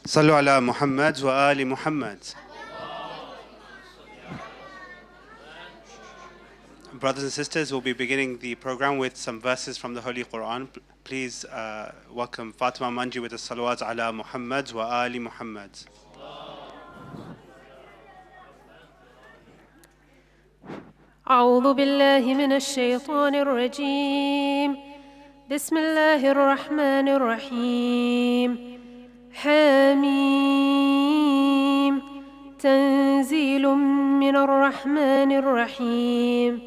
صلوا على محمد وآل محمد. Brothers and sisters, we'll be beginning the program with some verses from the Holy Quran. Please welcome Fatima Manji with the salawat ala Muhammad wa ali Muhammad. أعوذ بالله من الشيطان الرجيم. بسم الله الرحمن الرحيم. حميم تنزيل من الرحمن الرحيم.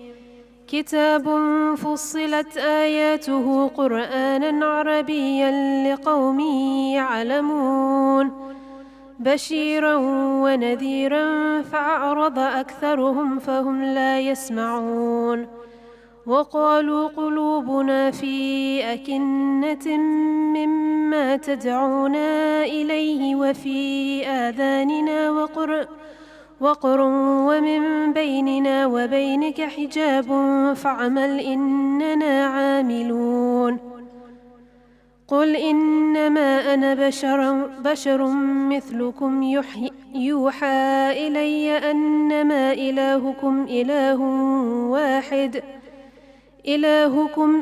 كتاب فصلت آياته قرآنا عربيا لقوم يعلمون بشيرا ونذيرا فأعرض أكثرهم فهم لا يسمعون وقالوا قلوبنا في أكنة مما تدعونا إليه وفي آذاننا وقر ومن بيننا وبينك حجاب فاعمل إننا عاملون قل إنما أنا بشر مثلكم يوحى إلي أنما إلهكم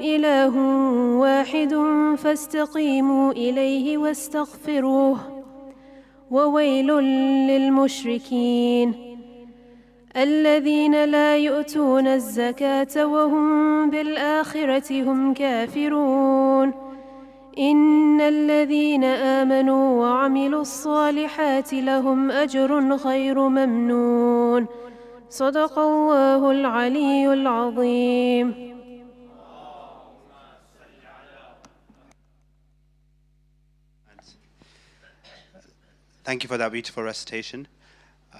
إله واحد فاستقيموا إليه واستغفروه وويل للمشركين الذين لا يؤتون الزكاة وهم بالآخرة هم كافرون إن الذين آمنوا وعملوا الصالحات لهم أجر غير ممنون صدق الله العلي العظيم. Thank you for that beautiful recitation.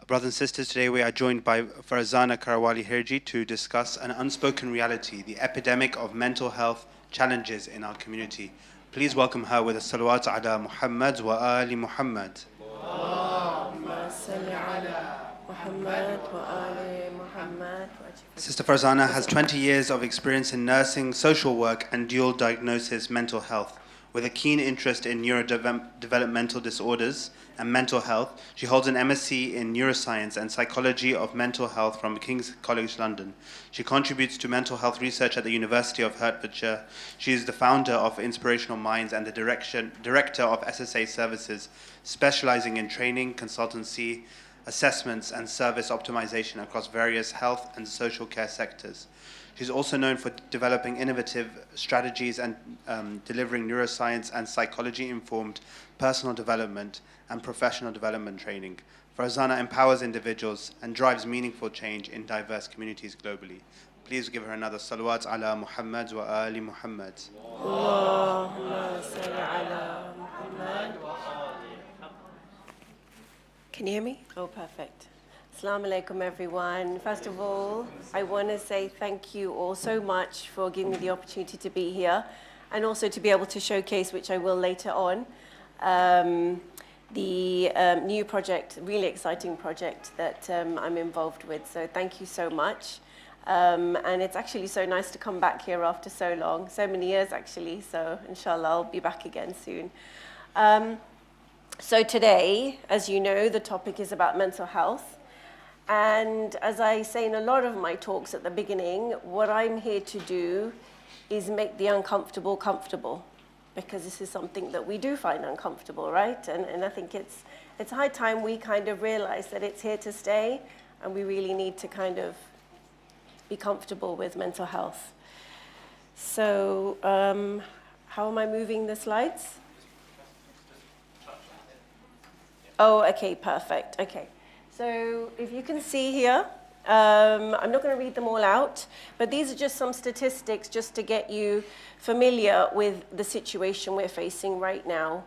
Brothers and sisters, today we are joined by Farzana Karawalli Hirji to discuss an unspoken reality, the epidemic of mental health challenges in our community. Please welcome her with a salawat ala Muhammad wa ali Muhammad. Sister Farzana has 20 years of experience in nursing, social work and dual diagnosis mental health. With a keen interest in neurodevelopmental disorders and mental health, she holds an MSc in Neuroscience and Psychology of Mental Health from King's College London. She contributes to mental health research at the University of Hertfordshire. She is the founder of Inspirational Minds and the director of SSA Services, specialising in training, consultancy, assessments and service optimization across various health and social care sectors. She's also known for developing innovative strategies and delivering neuroscience and psychology-informed personal development and professional development training. Farzana empowers individuals and drives meaningful change in diverse communities globally. Please give her another salawat ala Muhammad wa ali Muhammad. Allahumma salli ala Muhammad. Can you hear me? Oh, perfect. Assalamu alaikum, everyone. First of all, I want to say thank you all so much for giving me the opportunity to be here and also to be able to showcase, which I will later on, the new project, really exciting project that I'm involved with. So thank you so much. And it's actually so nice to come back here after so long, so many years actually. So inshallah, I'll be back again soon. So today, as you know, the topic is about mental health. And as I say in a lot of my talks at the beginning, what I'm here to do is make the uncomfortable comfortable, because this is something that we do find uncomfortable, right? And I think it's high time we kind of realize that it's here to stay, and we really need to kind of be comfortable with mental health. So how am I moving the slides? Oh, okay, perfect, okay. So if you can see here, I'm not going to read them all out, but these are just some statistics just to get you familiar with the situation we're facing right now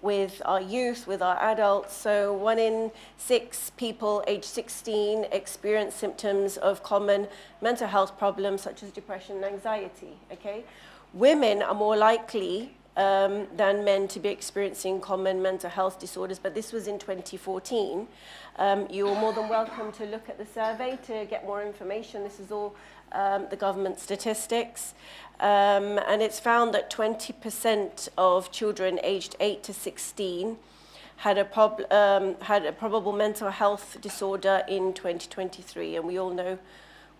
with our youth, with our adults. So 1 in 6 people aged 16 experience symptoms of common mental health problems such as depression and anxiety, okay? Women are more likely than men to be experiencing common mental health disorders, but this was in 2014. You're more than welcome to look at the survey to get more information. This is all the government statistics. And it's found that 20% of children aged 8 to 16 had a probable mental health disorder in 2023, and we all know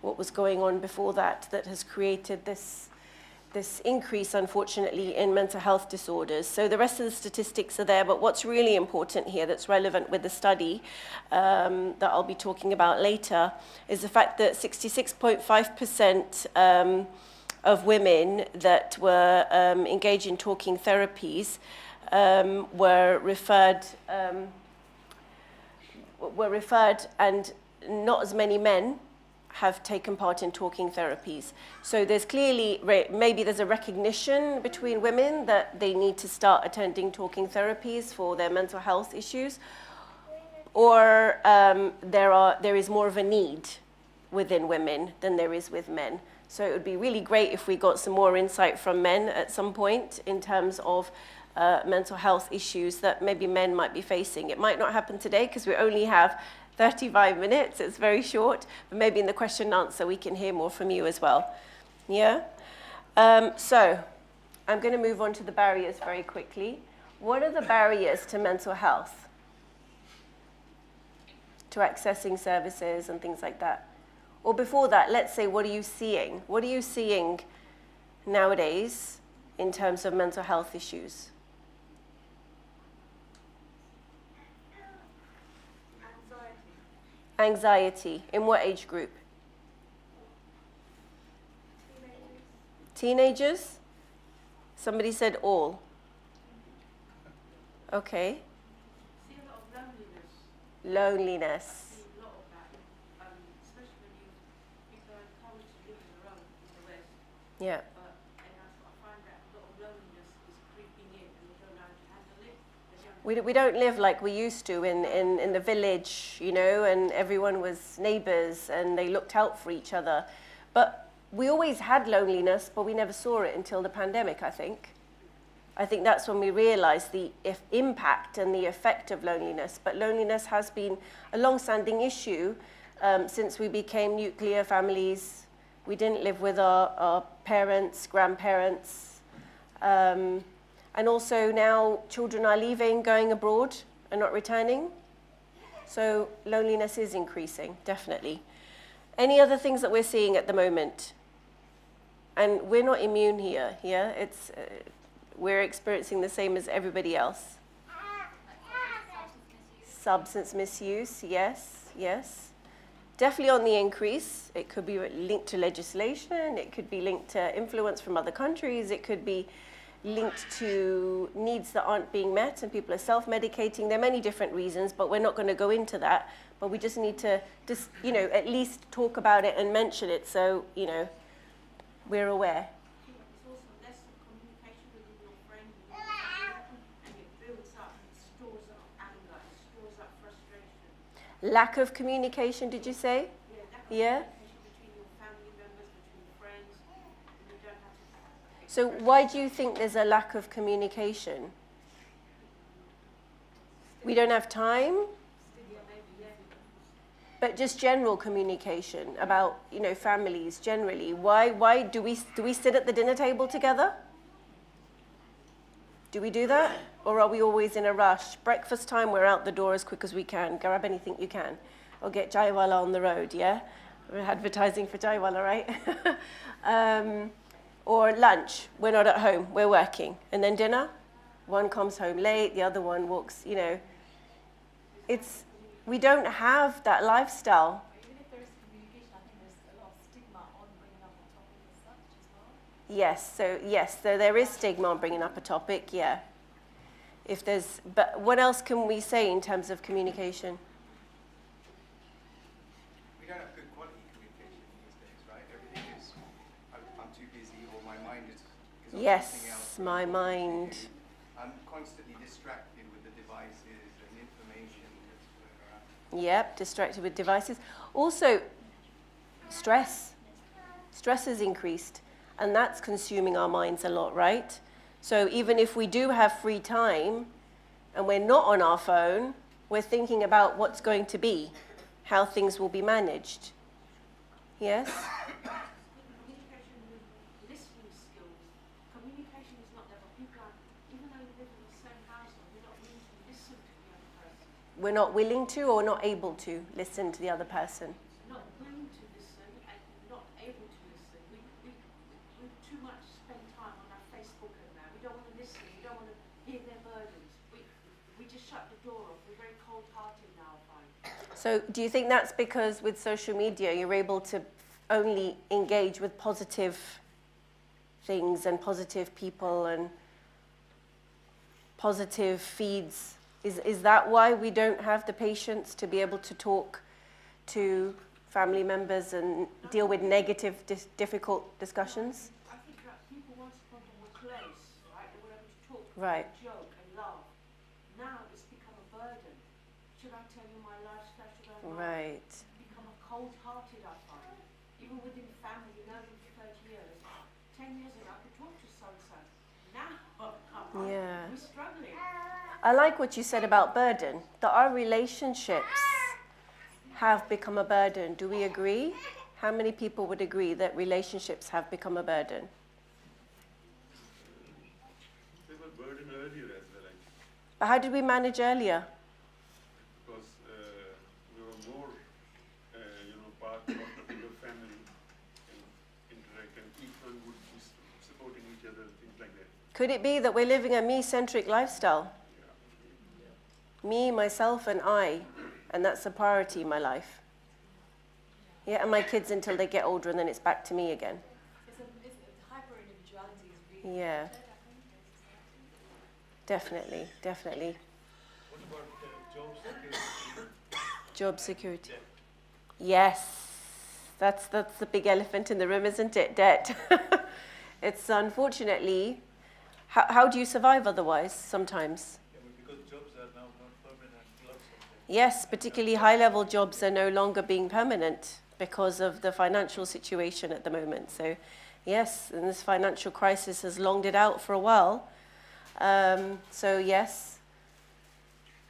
what was going on before that has created this increase, unfortunately, in mental health disorders. So the rest of the statistics are there, but what's really important here that's relevant with the study that I'll be talking about later is the fact that 66.5% of women that were engaged in talking therapies were referred, and not as many men have taken part in talking therapies. So there's clearly, maybe there's a recognition between women that they need to start attending talking therapies for their mental health issues, or there is more of a need within women than there is with men. So it would be really great if we got some more insight from men at some point in terms of mental health issues that maybe men might be facing. It might not happen today because we only have 35 minutes, it's very short, but maybe in the question and answer we can hear more from you as well. Yeah? So I'm going to move on to the barriers very quickly. What are the barriers to mental health? To accessing services and things like that? Or before that, let's say, what are you seeing? What are you seeing nowadays in terms of mental health issues? Anxiety. In what age group? Teenagers? Somebody said all. Okay. See a lot of loneliness. Loneliness. See a lot of that, especially when people are encouraged to live on their own in the West. Yeah. And I find that a lot of loneliness is creeping in, and they don't know how to handle it. We don't live like we used to in the village, you know, and everyone was neighbours and they looked out for each other. But we always had loneliness, but we never saw it until the pandemic, I think. I think that's when we realised the impact and the effect of loneliness. But loneliness has been a long-standing issue since we became nuclear families. We didn't live with our parents, grandparents. And also now children are leaving, going abroad and not returning. So loneliness is increasing, definitely. Any other things that we're seeing at the moment? And we're not immune here. Yeah? We're experiencing the same as everybody else. Substance misuse, yes, yes. Definitely on the increase. It could be linked to legislation. It could be linked to influence from other countries. It could be linked to needs that aren't being met and people are self-medicating. There are many different reasons, but we're not going to go into that. But we just need to just, you know, at least talk about it and mention it so, you know, we're aware. It's also less of communication within your friend and it builds up, it stores up anger, it stores up frustration. Lack of communication, did you say? Yeah, lack of Yeah. communication between your family members, between your friends, and you don't have to. So why do you think there's a lack of communication? We don't have time? But just general communication about, you know, families generally. Why do we sit at the dinner table together? Do we do that? Or are we always in a rush? Breakfast time, we're out the door as quick as we can. Grab anything you can. Or get chaiwala on the road, yeah? We're advertising for chaiwala, right? Or lunch, we're not at home, we're working. And then dinner, one comes home late, the other one walks, you know. We don't have that lifestyle. Even if there is communication, I think there's a lot of stigma on bringing up a topic as such as well. Yes, so there is stigma on bringing up a topic, yeah. But what else can we say in terms of communication? We don't have good quality communication these days, right? Everything is, I'm too busy, or my mind is, because of something else. Yes, my mind. I'm constantly distracted with the devices and information that's going around. Yep, distracted with devices. Also, stress. Stress has increased, and that's consuming our minds a lot, right? So even if we do have free time, and we're not on our phone, we're thinking about what's going to be, how things will be managed. Yes? Communication with listening skills. Communication is not there, but people are, even though you live in the same household, you're not willing to listen to the we're not willing to or not able to listen to the other person. Not willing to listen and not able to listen. We too much spend time on our Facebook and that. We don't want to listen. We don't want to hear their burdens. We just shut the door off. We're very cold-hearted now, I find. So do you think that's because with social media you're able to only engage with positive things and positive people and positive feeds? Is that why we don't have the patience to be able to talk to family members and deal with negative, difficult discussions? I think that people once upon were close, right? They were able to talk, Right. joke and laugh. Now it's become a burden. Should I tell you my lifestyle? Should I not? Right. Become a cold-hearted, I find. Even within family, you know them for 30 years. 10 years ago, I could talk to so-and-so. Now, Yeah. we're struggling. I like what you said about burden, that our relationships have become a burden. Do we agree? How many people would agree that relationships have become a burden? They were burden earlier as well, I think, But how did we manage earlier? because we were more, part of the bigger family and interact, and each one would be supporting each other, things like that. Could it be that we're living a me-centric lifestyle? Me, myself, and I, and that's a priority in my life. Yeah, and my kids until they get older, and then it's back to me again. It's hyper-individuality is really Yeah, I think. definitely, definitely. What about job security? Job security. Yes, that's the big elephant in the room, isn't it? Debt. It's unfortunately, how do you survive otherwise sometimes? Yeah, but because jobs are now not permanent, lots of them. Yes, particularly high-level jobs are no longer being permanent because of the financial situation at the moment. So, yes, and this financial crisis has longed it out for a while. So, yes.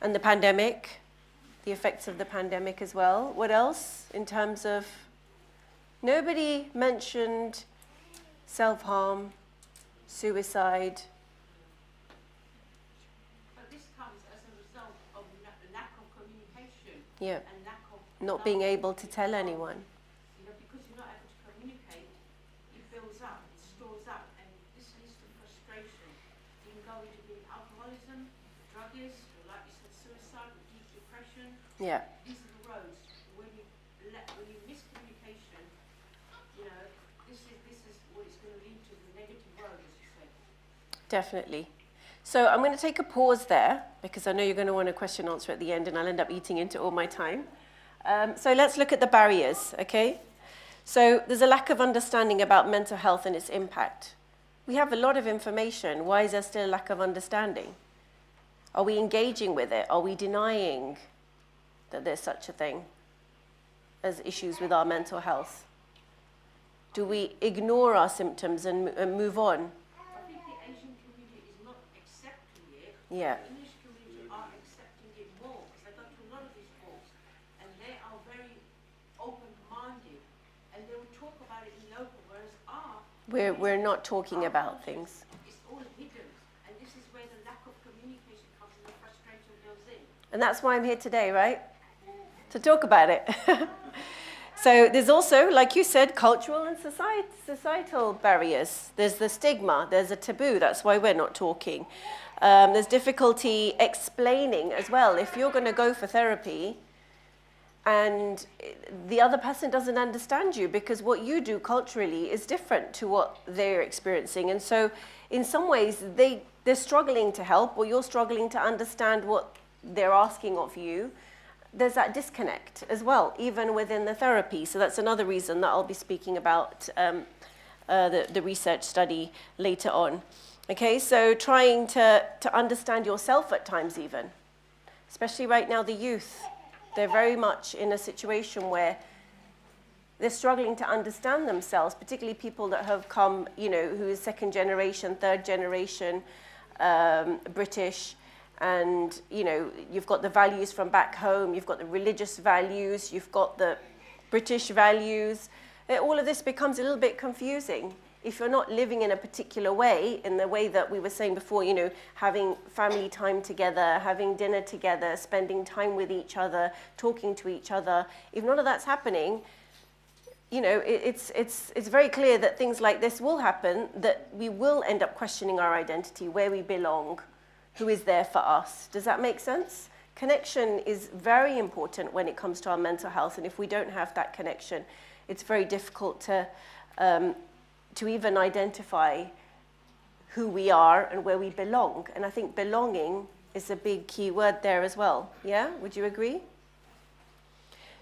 And the pandemic, the effects of the pandemic as well. What else in terms of... Nobody mentioned self-harm, suicide. But this comes as a result of lack of communication Yeah, and lack of not being able to tell anyone. You know, because you're not able to communicate, it builds up, it stores up, and this leads to frustration. You can go into being alcoholism, druggist, or like you said, suicide, or deep depression. Yeah. These are the roads. When you miss communication, you know, this is what it's going to lead to, the negative road, as you said. Definitely. So I'm going to take a pause there because I know you're going to want a question answer at the end and I'll end up eating into all my time. So let's look at the barriers, okay? So there's a lack of understanding about mental health and its impact. We have a lot of information. Why is there still a lack of understanding? Are we engaging with it? Are we denying that there's such a thing as issues with our mental health? Do we ignore our symptoms and move on? I think the Asian community is not accepting it. Yeah. The English community are accepting it more because I go to a lot of these talks and they are very open-minded and they will talk about it in local, whereas We're not talking about things. it's all hidden, and this is where the lack of communication comes and the frustration builds in. And that's why I'm here today, right? To talk about it. So there's also, like you said, cultural and societal barriers. There's the stigma, there's a taboo, that's why we're not talking. There's difficulty explaining as well. If you're going to go for therapy and the other person doesn't understand you because what you do culturally is different to what they're experiencing. And so in some ways, they're struggling to help or you're struggling to understand what they're asking of you. There's that disconnect as well, even within the therapy. So that's another reason that I'll be speaking about the research study later on. Okay, so trying to understand yourself at times even, especially right now the youth, they're very much in a situation where they're struggling to understand themselves, particularly people that have come, you know, who is second generation, third generation British. And, you know, you've got the values from back home, you've got the religious values, you've got the British values. All of this becomes a little bit confusing if you're not living in a particular way, in the way that we were saying before, you know, having family time together, having dinner together, spending time with each other, talking to each other, if none of that's happening, you know, it's very clear that things like this will happen, that we will end up questioning our identity, where we belong, who is there for us. Does that make sense? Connection is very important when it comes to our mental health, and if we don't have that connection, it's very difficult to even identify who we are and where we belong. And I think belonging is a big key word there as well. Yeah, would you agree?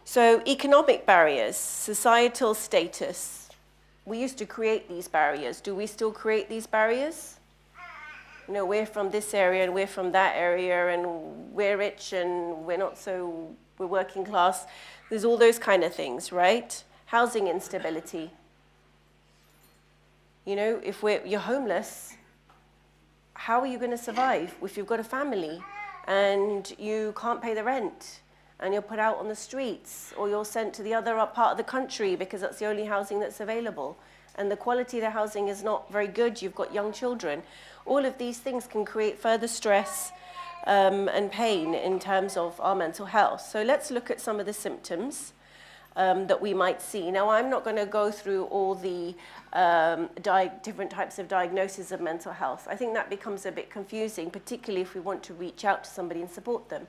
So economic barriers, societal status. We used to create these barriers. Do we still create these barriers? You know, we're from this area and we're from that area and we're rich and we're not, so we're working class. There's all those kind of things, right? Housing instability. You know, if you're homeless, how are you going to survive if you've got a family and you can't pay the rent and you're put out on the streets, or you're sent to the other part of the country because that's the only housing that's available, and the quality of the housing is not very good, you've got young children. All of these things can create further stress and pain in terms of our mental health. So let's look at some of the symptoms that we might see. Now, I'm not going to go through all the different types of diagnosis of mental health. I think that becomes a bit confusing, particularly if we want to reach out to somebody and support them.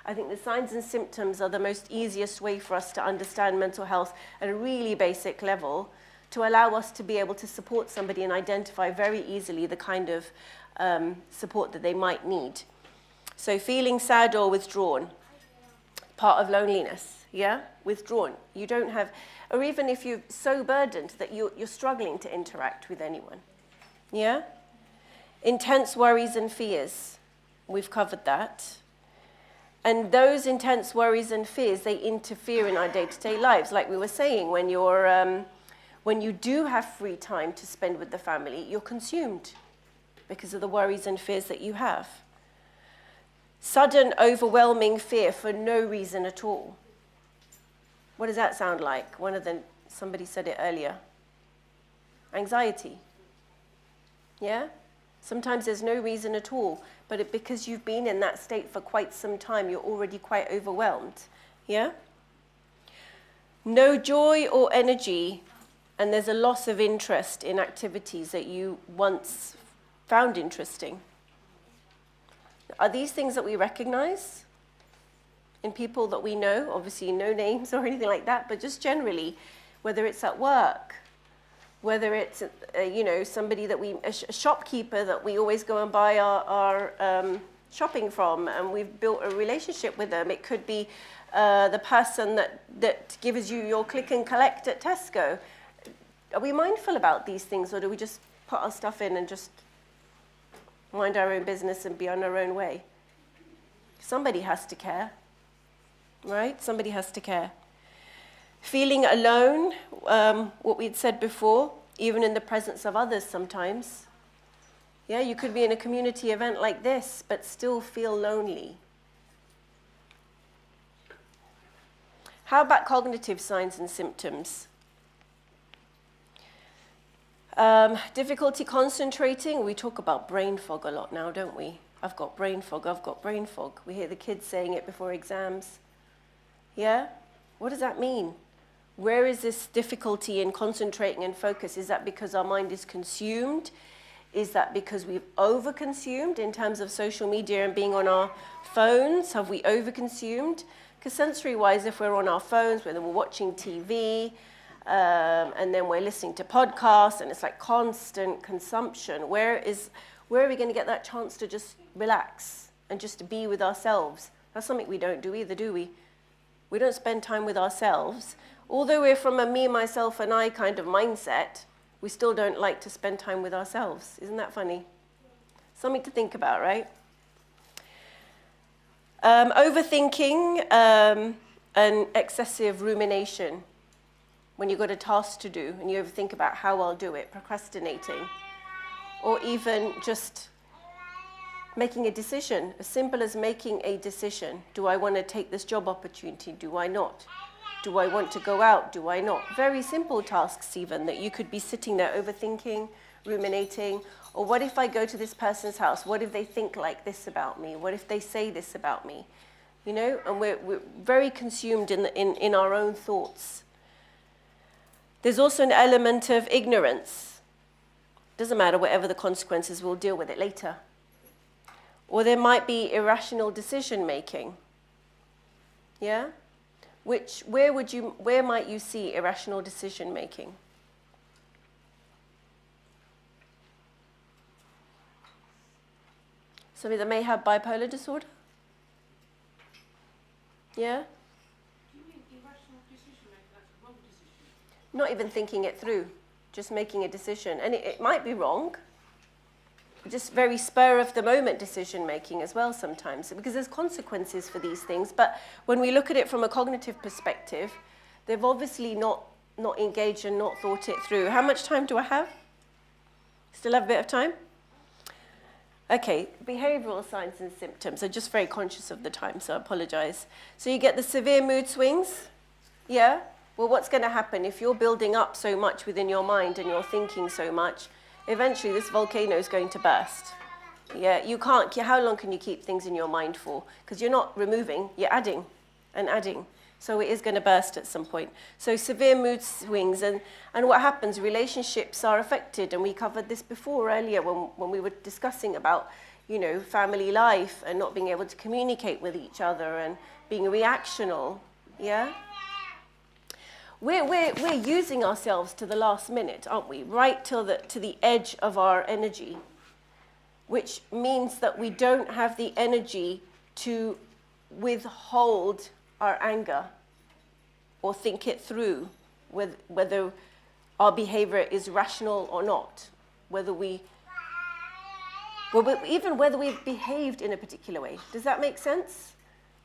I think the signs and symptoms are the most easiest way for us to understand mental health at a really basic level, to allow us to be able to support somebody and identify very easily the kind of support that they might need. So feeling sad or withdrawn, part of loneliness, yeah? Withdrawn. You don't have, or even if you're so burdened that you're struggling to interact with anyone, yeah? Intense worries and fears, we've covered that. And those intense worries and fears, they interfere in our day-to-day lives. Like we were saying, when you do have free time to spend with the family, you're consumed because of the worries and fears that you have. Sudden, overwhelming fear for no reason at all. What does that sound like? Somebody said it earlier. Anxiety. Yeah? Sometimes there's no reason at all, but because you've been in that state for quite some time, you're already quite overwhelmed. Yeah? No joy or energy, and there's a loss of interest in activities that you once found interesting. Are these things that we recognize in people that we know? Obviously, no names or anything like that, but just generally, whether it's at work, whether it's somebody that a shopkeeper that we always go and buy our shopping from, and we've built a relationship with them. It could be the person that gives you your click and collect at Tesco. Are we mindful about these things, or do we just put our stuff in and just mind our own business and be on our own way? Somebody has to care, right? Somebody has to care. Feeling alone, what we'd said before, even in the presence of others sometimes. Yeah, you could be in a community event like this, but still feel lonely. How about cognitive signs and symptoms? Difficulty concentrating. We talk about brain fog a lot now, don't we? I've got brain fog, I've got brain fog. We hear the kids saying it before exams. Yeah? What does that mean? Where is this difficulty in concentrating and focus? Is that because our mind is consumed? Is that because we've overconsumed in terms of social media and being on our phones? Have we overconsumed? Because sensory-wise, if we're on our phones, whether we're watching TV, and then we're listening to podcasts, and it's like constant consumption, where are we going to get that chance to just relax and just to be with ourselves? That's something we don't do either, do we? We don't spend time with ourselves. Although we're from a me, myself, and I kind of mindset, we still don't like to spend time with ourselves. Isn't that funny? Something to think about, right? Overthinking and excessive rumination. When you've got a task to do and you overthink about how I'll do it, procrastinating. Or even just making a decision, as simple as making a decision. Do I want to take this job opportunity? Do I not? Do I want to go out? Do I not? Very simple tasks even, that you could be sitting there overthinking, ruminating. Or what if I go to this person's house? What if they think like this about me? What if they say this about me? You know, and we're very consumed in our own thoughts. There's also an element of ignorance. Doesn't matter, whatever the consequences, we'll deal with it later. Or there might be irrational decision making. Yeah? Where might you see irrational decision making? Somebody that may have bipolar disorder? Yeah? Do you mean irrational decision making? That's a wrong decision. Not even thinking it through, just making a decision. And it might be wrong. Just very spur of the moment decision making as well sometimes, because there's consequences for these things. But when we look at it from a cognitive perspective, they've obviously not engaged and not thought it through. How much time do I have? Still have a bit of time? Okay, behavioral signs and symptoms. I'm just very conscious of the time, so I apologize. So you get the severe mood swings. Yeah? Well, what's going to happen if you're building up so much within your mind and you're thinking so much? Eventually, this volcano is going to burst. Yeah, you can't. How long can you keep things in your mind for? Because you're not removing, you're adding and adding. So it is going to burst at some point. So severe mood swings, and what happens? Relationships are affected, and we covered this before earlier when we were discussing about, you know, family life and not being able to communicate with each other and being reactional. Yeah. We're using ourselves to the last minute, aren't we? Right to the edge of our energy, which means that we don't have the energy to withhold our anger or think it through, whether our behavior is rational or not, whether we've behaved in a particular way. Does that make sense?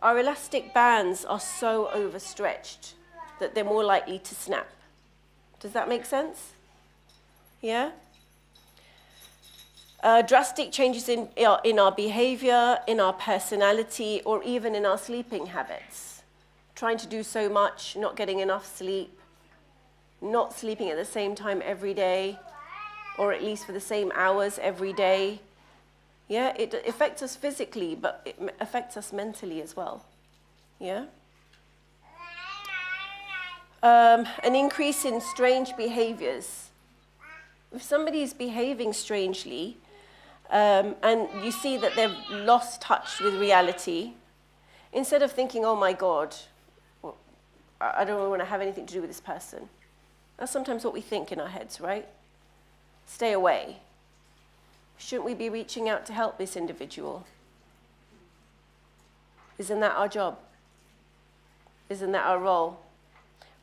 Our elastic bands are so overstretched that they're more likely to snap. Does that make sense? Yeah? Drastic changes in our behavior, in our personality, or even in our sleeping habits. Trying to do so much, not getting enough sleep, not sleeping at the same time every day, or at least for the same hours every day. Yeah, it affects us physically, but it affects us mentally as well. Yeah? An increase in strange behaviors. If somebody is behaving strangely, and you see that they've lost touch with reality, instead of thinking, oh my God, I don't want to have anything to do with this person. That's sometimes what we think in our heads, right? Stay away. Shouldn't we be reaching out to help this individual? Isn't that our job? Isn't that our role?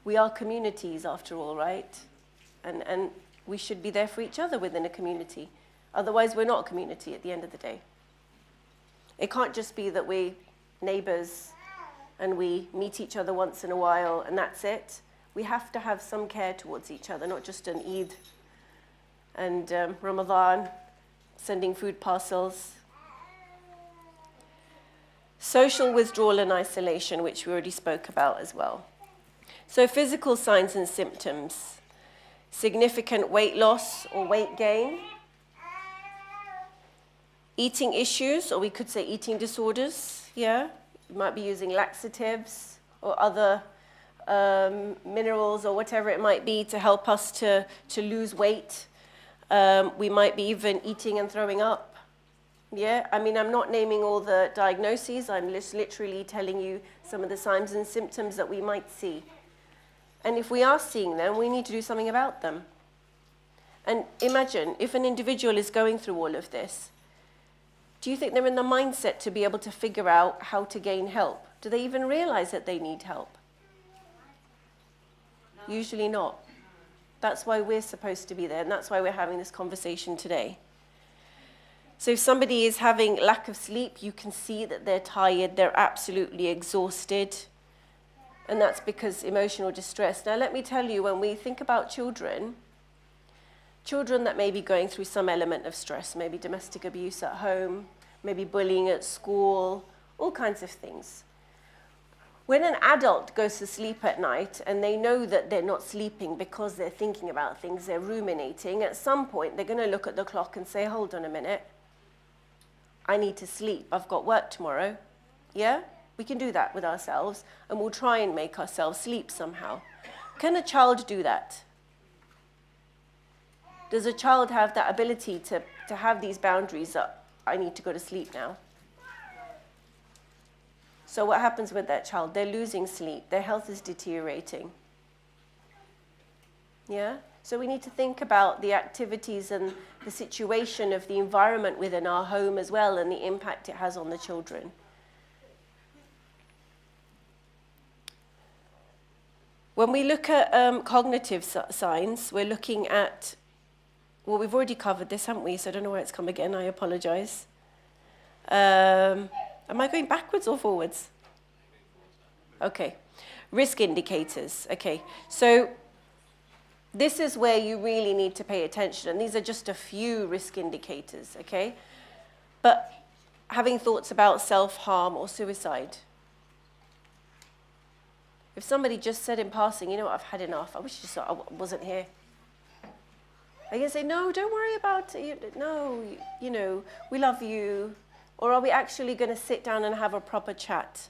We are communities after all, right? And we should be there for each other within a community. Otherwise, we're not a community at the end of the day. It can't just be that we're neighbors and we meet each other once in a while and that's it. We have to have some care towards each other, not just an Eid and Ramadan, sending food parcels. Social withdrawal and isolation, which we already spoke about as well. So physical signs and symptoms: significant weight loss or weight gain, eating issues, or we could say eating disorders, yeah? You might be using laxatives or other minerals or whatever it might be to help us to lose weight. We might be even eating and throwing up. Yeah, I mean, I'm not naming all the diagnoses. I'm just literally telling you some of the signs and symptoms that we might see. And if we are seeing them, we need to do something about them. And imagine if an individual is going through all of this, do you think they're in the mindset to be able to figure out how to gain help? Do they even realize that they need help? No. Usually not. That's why we're supposed to be there, and that's why we're having this conversation today. So if somebody is having lack of sleep, you can see that they're tired, they're absolutely exhausted, and that's because emotional distress. Now let me tell you, when we think about children that may be going through some element of stress, maybe domestic abuse at home, maybe bullying at school, all kinds of things. When an adult goes to sleep at night and they know that they're not sleeping because they're thinking about things, they're ruminating, at some point they're going to look at the clock and say, hold on a minute, I need to sleep, I've got work tomorrow. Yeah? We can do that with ourselves, and we'll try and make ourselves sleep somehow. Can a child do that? Does a child have that ability to have these boundaries that I need to go to sleep now? So what happens with that child? They're losing sleep. Their health is deteriorating. Yeah? So we need to think about the activities and the situation of the environment within our home as well, and the impact it has on the children. When we look at cognitive signs, we're looking at, well, we've already covered this, haven't we? So I don't know where it's come again. I apologize. Am I going backwards or forwards? Okay. Risk indicators. Okay. So this is where you really need to pay attention. And these are just a few risk indicators. Okay. But having thoughts about self-harm or suicide. If somebody just said in passing, you know what, I've had enough. I wish I wasn't here. Are you going to say, no, don't worry about it. No, you know, we love you. Or are we actually going to sit down and have a proper chat?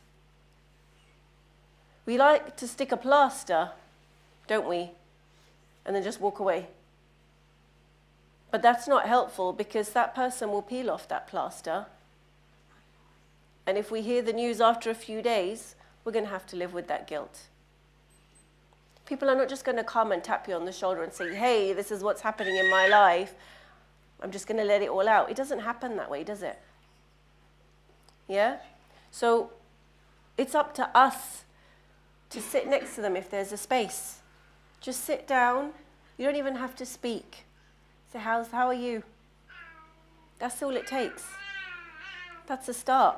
We like to stick a plaster, don't we? And then just walk away. But that's not helpful, because that person will peel off that plaster. And if we hear the news after a few days, we're going to have to live with that guilt. People are not just going to come and tap you on the shoulder and say, hey, this is what's happening in my life. I'm just going to let it all out. It doesn't happen that way, does it? Yeah? So it's up to us to sit next to them if there's a space. Just sit down. You don't even have to speak. Say, how are you? That's all it takes. That's a start.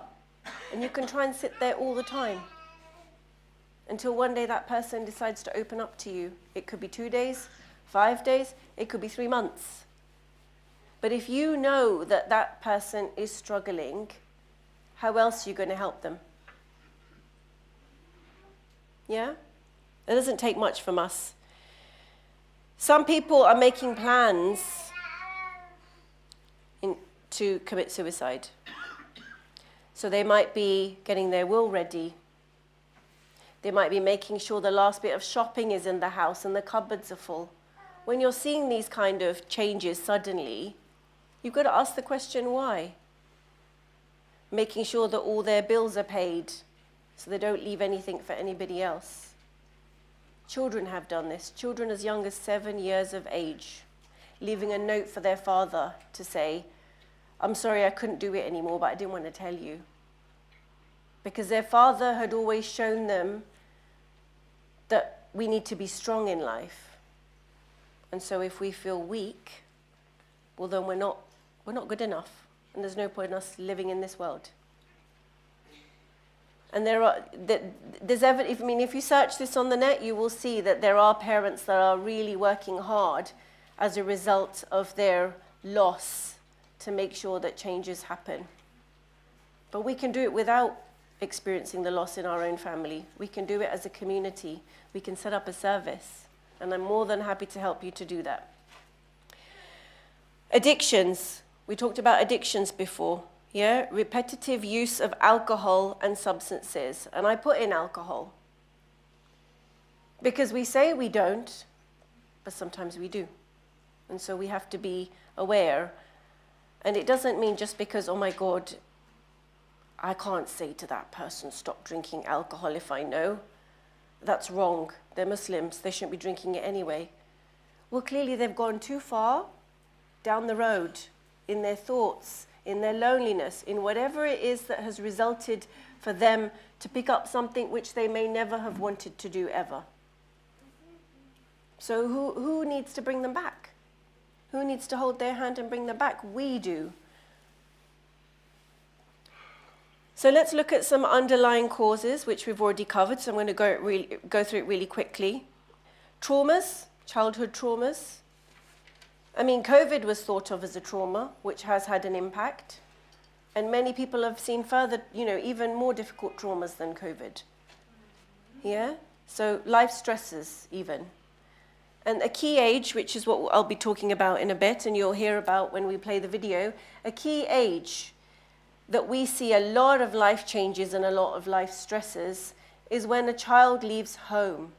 And you can try and sit there all the time until one day that person decides to open up to you. It could be 2 days, 5 days, it could be 3 months. But if you know that that person is struggling, how else are you going to help them? Yeah? It doesn't take much from us. Some people are making plans to commit suicide. So they might be getting their will ready. They might be making sure the last bit of shopping is in the house and the cupboards are full. When you're seeing these kind of changes suddenly, you've got to ask the question, why? Making sure that all their bills are paid so they don't leave anything for anybody else. Children have done this. Children as young as 7 years of age, leaving a note for their father to say, I'm sorry I couldn't do it anymore, but I didn't want to tell you. Because their father had always shown them that we need to be strong in life. And so if we feel weak, well then we're not good enough. And there's no point in us living in this world. And if you search this on the net, you will see that there are parents that are really working hard as a result of their loss to make sure that changes happen. But we can do it without experiencing the loss in our own family. We can do it as a community. We can set up a service. And I'm more than happy to help you to do that. Addictions. We talked about addictions before. Yeah, repetitive use of alcohol and substances. And I put in alcohol. Because we say we don't, but sometimes we do. And so we have to be aware. And it doesn't mean just because, oh my God, I can't say to that person, stop drinking alcohol if I know. That's wrong. They're Muslims. They shouldn't be drinking it anyway. Well, clearly they've gone too far down the road in their thoughts, in their loneliness, in whatever it is that has resulted for them to pick up something which they may never have wanted to do ever. So who needs to bring them back? Who needs to hold their hand and bring them back? We do. So let's look at some underlying causes, which we've already covered. So I'm going to go through it really quickly. Traumas, childhood traumas. I mean, COVID was thought of as a trauma, which has had an impact. And many people have seen further, even more difficult traumas than COVID. Yeah? So life stresses even. And a key age, which is what I'll be talking about in a bit, and you'll hear about when we play the video, a key age that we see a lot of life changes and a lot of life stresses is when a child leaves home.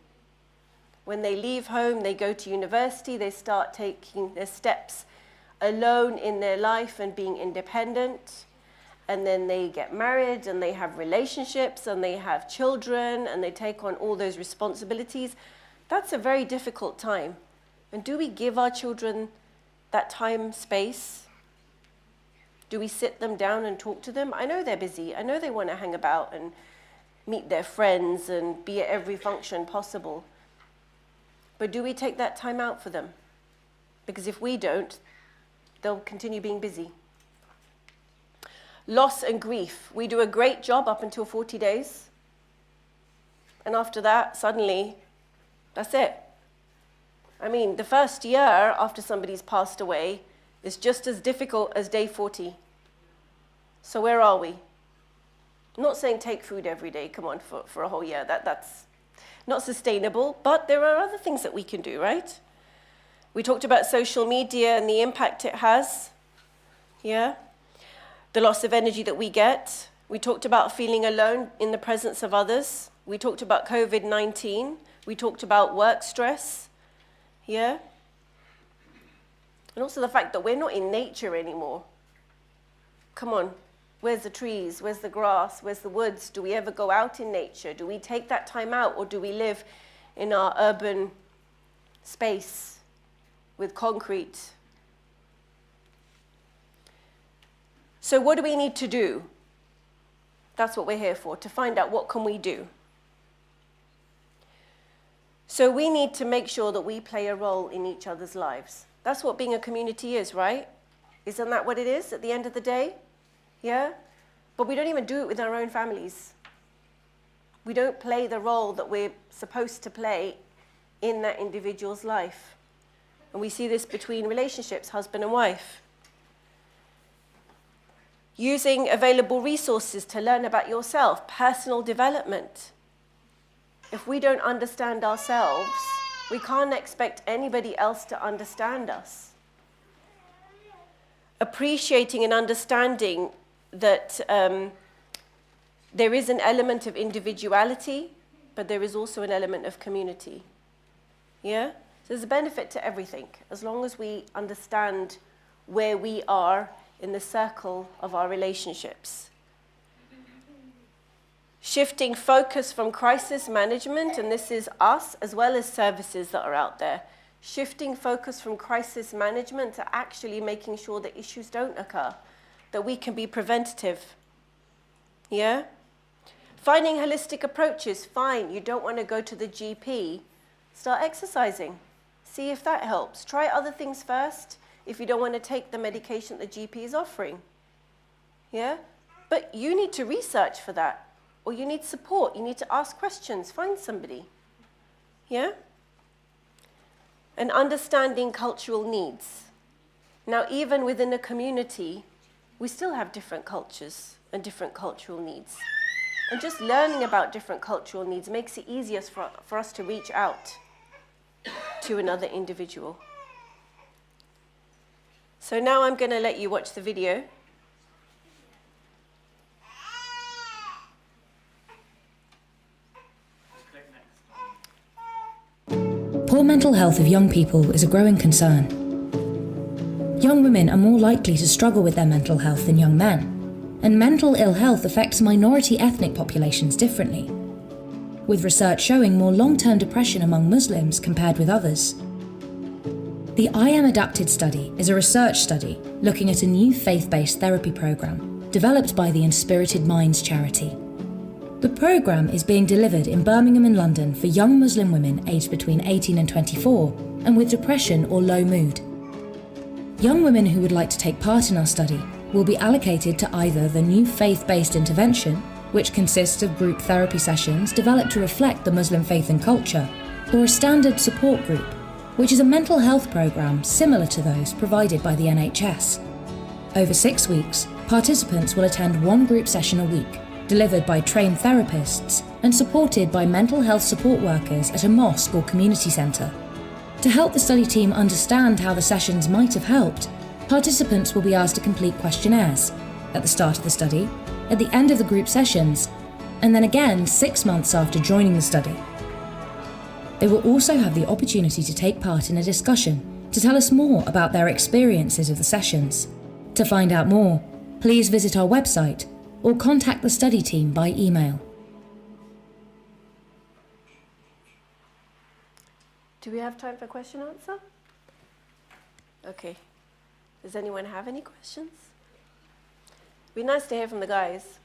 When they leave home, they go to university, they start taking their steps alone in their life and being independent. And then they get married and they have relationships and they have children and they take on all those responsibilities. That's a very difficult time. And do we give our children that time, space? Do we sit them down and talk to them? I know they're busy. I know they want to hang about and meet their friends and be at every function possible. But do we take that time out for them? Because if we don't, they'll continue being busy. Loss and grief. We do a great job up until 40 days. And after that, suddenly, that's it. I mean, the first year after somebody's passed away is just as difficult as day 40. So where are we? I'm not saying take food every day, come on, for a whole year. That's not sustainable, but there are other things that we can do, right? We talked about social media and the impact it has. Yeah? The loss of energy that we get. We talked about feeling alone in the presence of others. We talked about COVID-19. We talked about work stress. Yeah? And also the fact that we're not in nature anymore. Come on, where's the trees? Where's the grass? Where's the woods? Do we ever go out in nature? Do we take that time out, or do we live in our urban space with concrete? So what do we need to do? That's what we're here for, to find out what can we do. So we need to make sure that we play a role in each other's lives. That's what being a community is, right? Isn't that what it is at the end of the day? Yeah? But we don't even do it with our own families. We don't play the role that we're supposed to play in that individual's life. And we see this between relationships, husband and wife. Using available resources to learn about yourself, personal development. If we don't understand ourselves, we can't expect anybody else to understand us. Appreciating and understanding that there is an element of individuality, but there is also an element of community. Yeah? So there's a benefit to everything, as long as we understand where we are in the circle of our relationships. Shifting focus from crisis management, and this is us as well as services that are out there, shifting focus from crisis management to actually making sure that issues don't occur, that we can be preventative. Yeah? Finding holistic approaches, fine, you don't want to go to the GP, start exercising. See if that helps. Try other things first if you don't want to take the medication the GP is offering. Yeah? But you need to research for that. Or you need support, you need to ask questions, find somebody. Yeah? And understanding cultural needs. Now, even within a community, we still have different cultures and different cultural needs. And just learning about different cultural needs makes it easier for us to reach out to another individual. So now I'm going to let you watch the video. Poor mental health of young people is a growing concern. Young women are more likely to struggle with their mental health than young men, and mental ill health affects minority ethnic populations differently, with research showing more long-term depression among Muslims compared with others. The I Am Adapted study is a research study looking at a new faith-based therapy program developed by the Inspirational Minds charity. The programme is being delivered in Birmingham and London for young Muslim women aged between 18 and 24 and with depression or low mood. Young women who would like to take part in our study will be allocated to either the new faith-based intervention, which consists of group therapy sessions developed to reflect the Muslim faith and culture, or a standard support group, which is a mental health programme similar to those provided by the NHS. Over 6 weeks, participants will attend one group session a week, delivered by trained therapists, and supported by mental health support workers at a mosque or community centre. To help the study team understand how the sessions might have helped, participants will be asked to complete questionnaires at the start of the study, at the end of the group sessions, and then again 6 months after joining the study. They will also have the opportunity to take part in a discussion to tell us more about their experiences of the sessions. To find out more, please visit our website or contact the study team by email. Do we have time for question answer? Okay. Does anyone have any questions? It'd be nice to hear from the guys.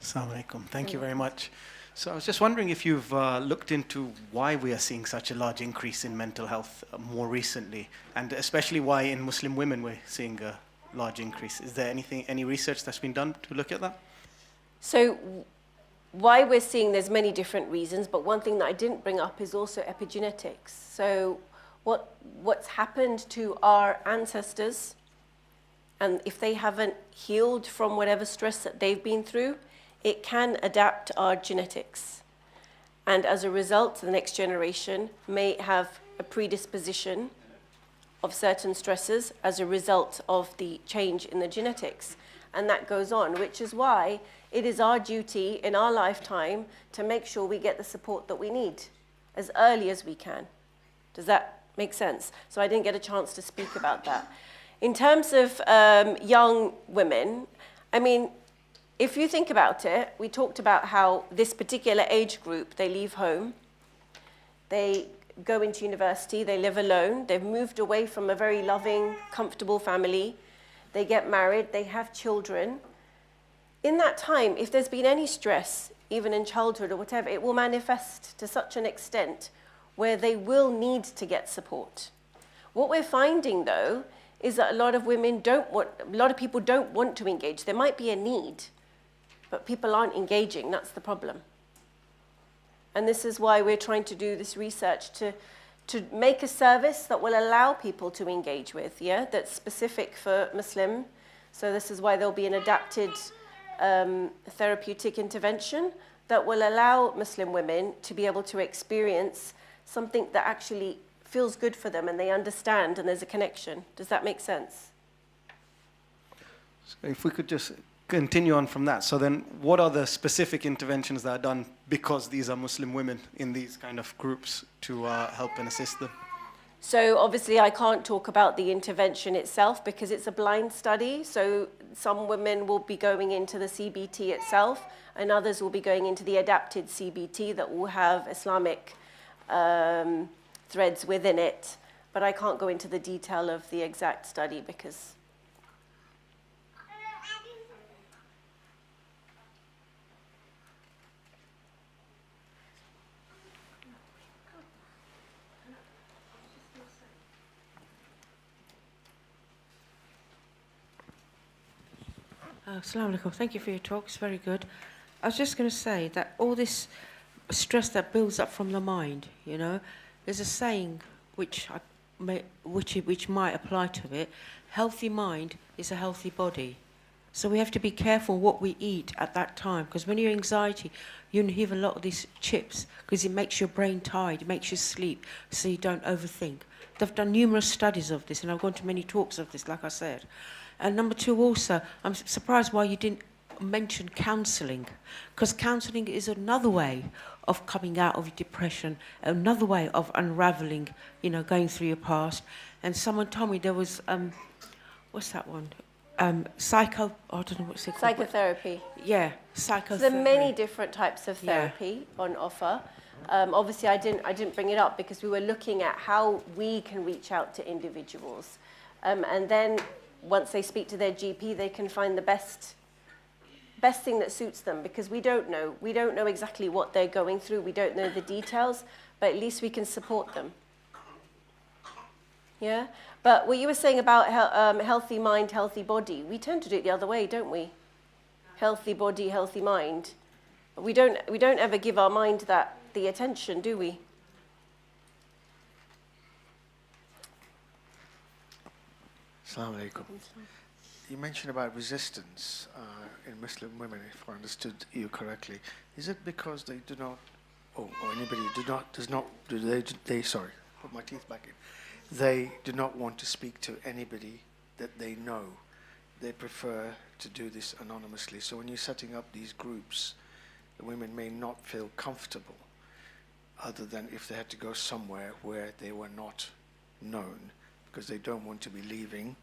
Assalamu alaikum. Thank you very much. So I was just wondering if you've looked into why we are seeing such a large increase in mental health more recently, and especially why in Muslim women we're seeing a large increase. Is there any research that's been done to look at that? So why we're seeing there's many different reasons, but one thing that I didn't bring up is also epigenetics. So what's happened to our ancestors, and if they haven't healed from whatever stress that they've been through, it can adapt our genetics. And as a result, the next generation may have a predisposition of certain stresses as a result of the change in the genetics. And that goes on, which is why it is our duty in our lifetime to make sure we get the support that we need as early as we can. Does that make sense? So I didn't get a chance to speak about that. In terms of young women, I mean, if you think about it, we talked about how this particular age group, they leave home, they go into university, they live alone, they've moved away from a very loving, comfortable family, they get married, they have children. In that time, if there's been any stress, even in childhood or whatever, it will manifest to such an extent where they will need to get support. What we're finding, though, is that a lot of people don't want to engage. There might be a need, but people aren't engaging. That's the problem. And this is why we're trying to do this research to make a service that will allow people to engage with, yeah, that's specific for Muslim. So this is why there'll be an adapted therapeutic intervention that will allow Muslim women to be able to experience something that actually feels good for them and they understand and there's a connection. Does that make sense? So if we could just continue on from that. So then what are the specific interventions that are done because these are Muslim women in these kind of groups to help and assist them? So obviously I can't talk about the intervention itself because it's a blind study. So some women will be going into the CBT itself and others will be going into the adapted CBT that will have Islamic threads within it. But I can't go into the detail of the exact study because Assalamu alaikum. Thank you for your talk. It's very good. I was just going to say that all this stress that builds up from the mind, you know, there's a saying which might apply to it. Healthy mind is a healthy body. So we have to be careful what we eat at that time, because when you're anxiety, you have a lot of these chips because it makes your brain tired, it makes you sleep, so you don't overthink. They've done numerous studies of this, and I've gone to many talks of this, like I said. And number two, also, I'm surprised why you didn't mention counselling, because counselling is another way of coming out of your depression, another way of unravelling, you know, going through your past. And someone told me there was, what's that one? I don't know what's it called. psychotherapy. Yeah, psychotherapy. So there are many different types of therapy on offer. Obviously, I didn't bring it up because we were looking at how we can reach out to individuals. And then once they speak to their GP, they can find the best thing that suits them, because we don't know. We don't know exactly what they're going through. We don't know the details, but at least we can support them. Yeah? But what you were saying about healthy mind, healthy body, we tend to do it the other way, don't we? Healthy body, healthy mind. But we don't ever give our mind the attention, do we? Assalamu alaikum. You mentioned about resistance in Muslim women, if I understood you correctly. Is it because they do not, or anybody sorry, put my teeth back in. They do not want to speak to anybody that they know. They prefer to do this anonymously. So when you're setting up these groups, the women may not feel comfortable, other than if they had to go somewhere where they were not known, because they don't want to be leaving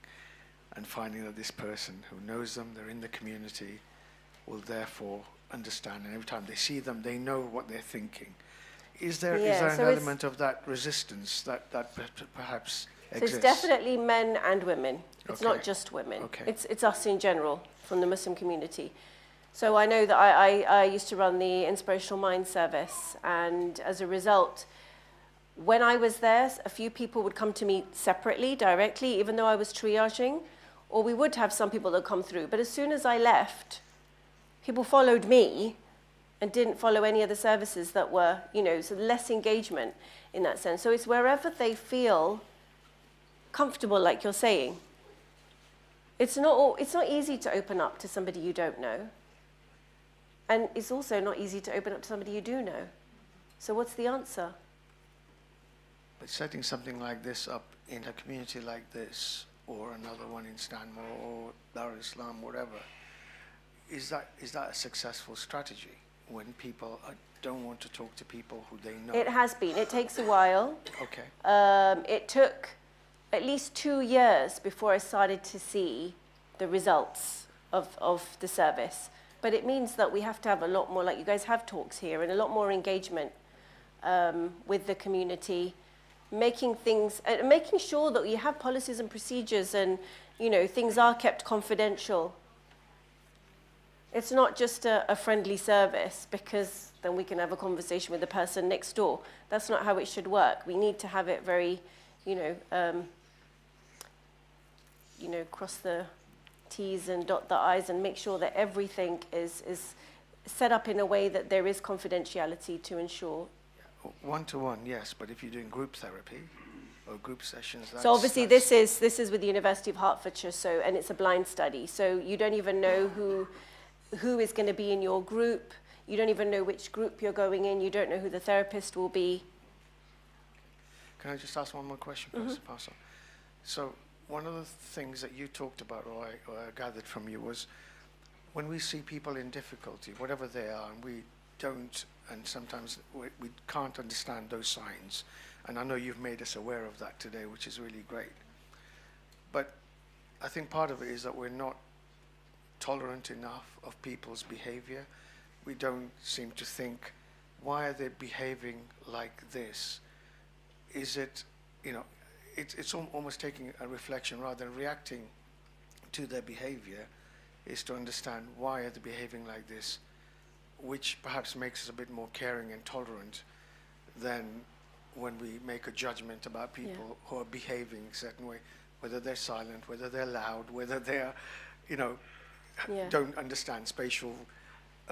and finding that this person who knows them, they're in the community, will therefore understand, and every time they see them, they know what they're thinking. Is there an element of that resistance that perhaps exists? It's definitely men and women. It's Okay. not just women. Okay. It's us in general from the Muslim community. So I know that I used to run the Inspirational Minds service, and as a result, when I was there, a few people would come to me separately, directly, even though I was triaging, or we would have some people that come through. But as soon as I left, people followed me and didn't follow any other services that were, so less engagement in that sense. So it's wherever they feel comfortable, like you're saying. It's not easy to open up to somebody you don't know. And it's also not easy to open up to somebody you do know. So what's the answer? But setting something like this up in a community like this, or another one in Stanmore, or Dar Islam, whatever, is that a successful strategy when people don't want to talk to people who they know? It has been. It takes a while. Okay. It took at least 2 years before I started to see the results of the service. But it means that we have to have a lot more, like you guys have talks here, and a lot more engagement with the community, making sure that you have policies and procedures, and things are kept confidential. It's not just a friendly service, because then we can have a conversation with the person next door. That's not how it should work. We need to have it very, cross the T's and dot the I's, and make sure that everything is set up in a way that there is confidentiality to ensure. One-to-one, yes, but if you're doing group therapy or group sessions, So obviously this is with the University of Hertfordshire, and it's a blind study. So you don't even know who is going to be in your group. You don't even know which group you're going in. You don't know who the therapist will be. Can I just ask one more question, Professor Parson? So one of the things that you talked about, or I gathered from you, was when we see people in difficulty, whatever they are, and we don't, and sometimes we can't understand those signs. And I know you've made us aware of that today, which is really great. But I think part of it is that we're not tolerant enough of people's behavior. We don't seem to think, why are they behaving like this? Is it, it's almost taking a reflection rather than reacting to their behavior, is to understand why are they behaving like this, which perhaps makes us a bit more caring and tolerant than when we make a judgment about people who are behaving a certain way, whether they're silent, whether they're loud, whether they're, don't understand spatial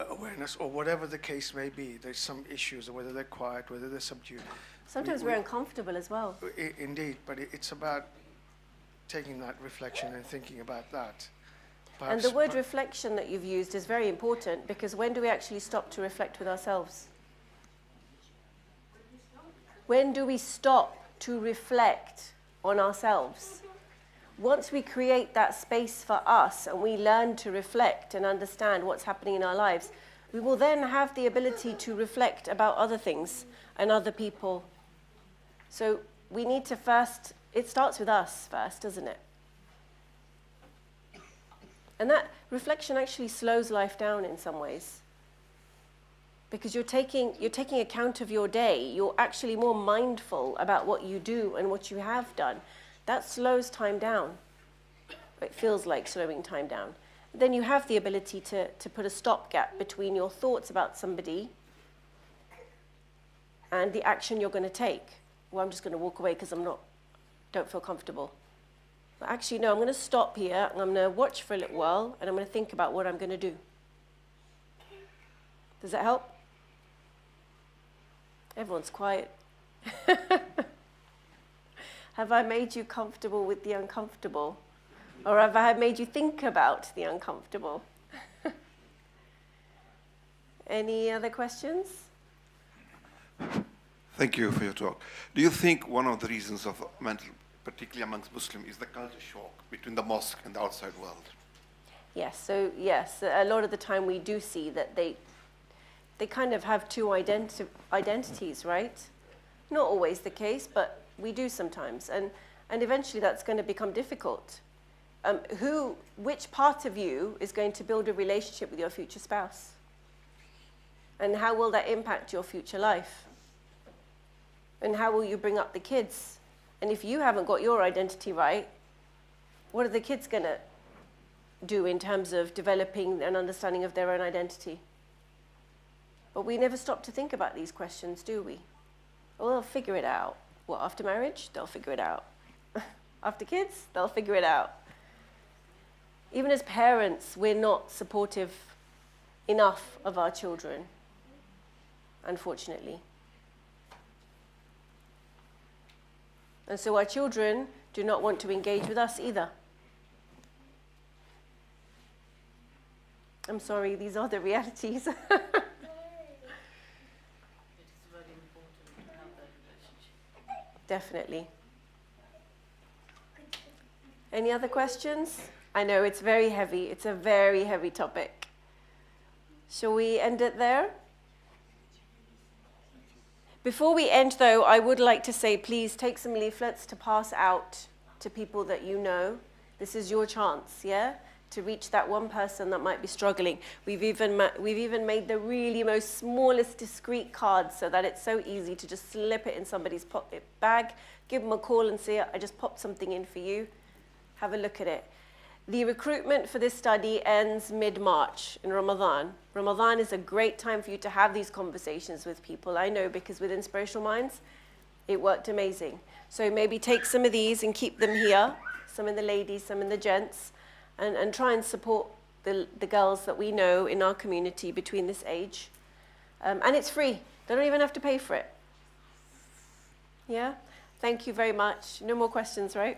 awareness, or whatever the case may be. There's some issues, or whether they're quiet, whether they're subdued. Sometimes we're uncomfortable as well. Indeed, but it's about taking that reflection and thinking about that. And the word reflection that you've used is very important, because when do we actually stop to reflect with ourselves? When do we stop to reflect on ourselves? Once we create that space for us and we learn to reflect and understand what's happening in our lives, we will then have the ability to reflect about other things and other people. So we need to first, it starts with us first, doesn't it? And that reflection actually slows life down in some ways, because you're taking account of your day. You're actually more mindful about what you do and what you have done. That slows time down. It feels like slowing time down. Then you have the ability to put a stopgap between your thoughts about somebody and the action you're going to take. Well, I'm just going to walk away because don't feel comfortable. But actually, no, I'm going to stop here, and I'm going to watch for a little while, and I'm going to think about what I'm going to do. Does that help? Everyone's quiet. Have I made you comfortable with the uncomfortable? Or have I made you think about the uncomfortable? Any other questions? Thank you for your talk. Do you think one of the reasons of mental, particularly amongst Muslims, is the culture shock between the mosque and the outside world? Yes, so yes, a lot of the time we do see that they kind of have two identities, right? Not always the case, but we do sometimes. And eventually that's going to become difficult. Which part of you is going to build a relationship with your future spouse? And how will that impact your future life? And how will you bring up the kids? And if you haven't got your identity right, what are the kids going to do in terms of developing an understanding of their own identity? But we never stop to think about these questions, do we? Well, they'll figure it out. Well, after marriage, they'll figure it out. After kids, they'll figure it out. Even as parents, we're not supportive enough of our children, unfortunately. And so our children do not want to engage with us either. I'm sorry, these are the realities. It is very important to have that relationship. Definitely. Any other questions? I know it's very heavy. It's a very heavy topic. Shall we end it there? Before we end, though, I would like to say, please take some leaflets to pass out to people that you know. This is your chance, yeah, to reach that one person that might be struggling. We've even made the really most smallest discreet cards so that it's so easy to just slip it in somebody's pocket bag, give them a call and say, I just popped something in for you. Have a look at it. The recruitment for this study ends mid-March in Ramadan. Ramadan is a great time for you to have these conversations with people. I know, because with Inspirational Minds, it worked amazing. So maybe take some of these and keep them here, some in the ladies, some in the gents, and try and support the girls that we know in our community between this age. And it's free. They don't even have to pay for it. Yeah? Thank you very much. No more questions, right?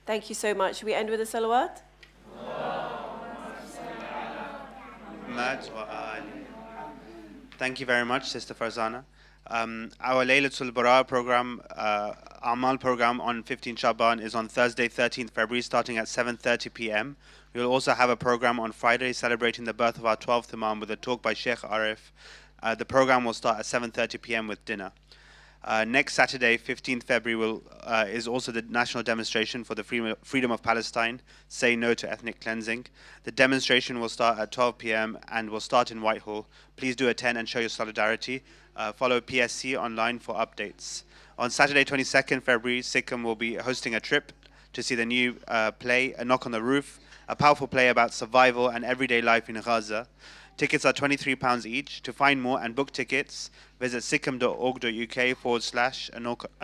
Thank you so much. Should we end with a salawat? Thank you very much, Sister Farzana. Our Laylatul Bara program, Amal program on 15 Shaban is on Thursday, 13th February, starting at 7:30 p.m. We will also have a program on Friday celebrating the birth of our 12th Imam with a talk by Sheikh Arif. The program will start at 7:30 p.m. with dinner. Next Saturday, 15th February, is also the national demonstration for the freedom of Palestine, Say No to Ethnic Cleansing. The demonstration will start at 12 p.m. and will start in Whitehall. Please do attend and show your solidarity. Follow PSC online for updates. On Saturday, 22nd February, Sikkim will be hosting a trip to see the new play, A Knock on the Roof, a powerful play about survival and everyday life in Gaza. Tickets are £23 each. To find more and book tickets, visit sikkim.org.uk/a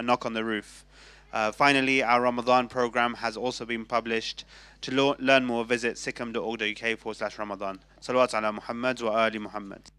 knock on the roof. Finally, our Ramadan program has also been published. To learn more, visit sikkim.org.uk/Ramadan. Salawat ala Muhammad wa ali Muhammad.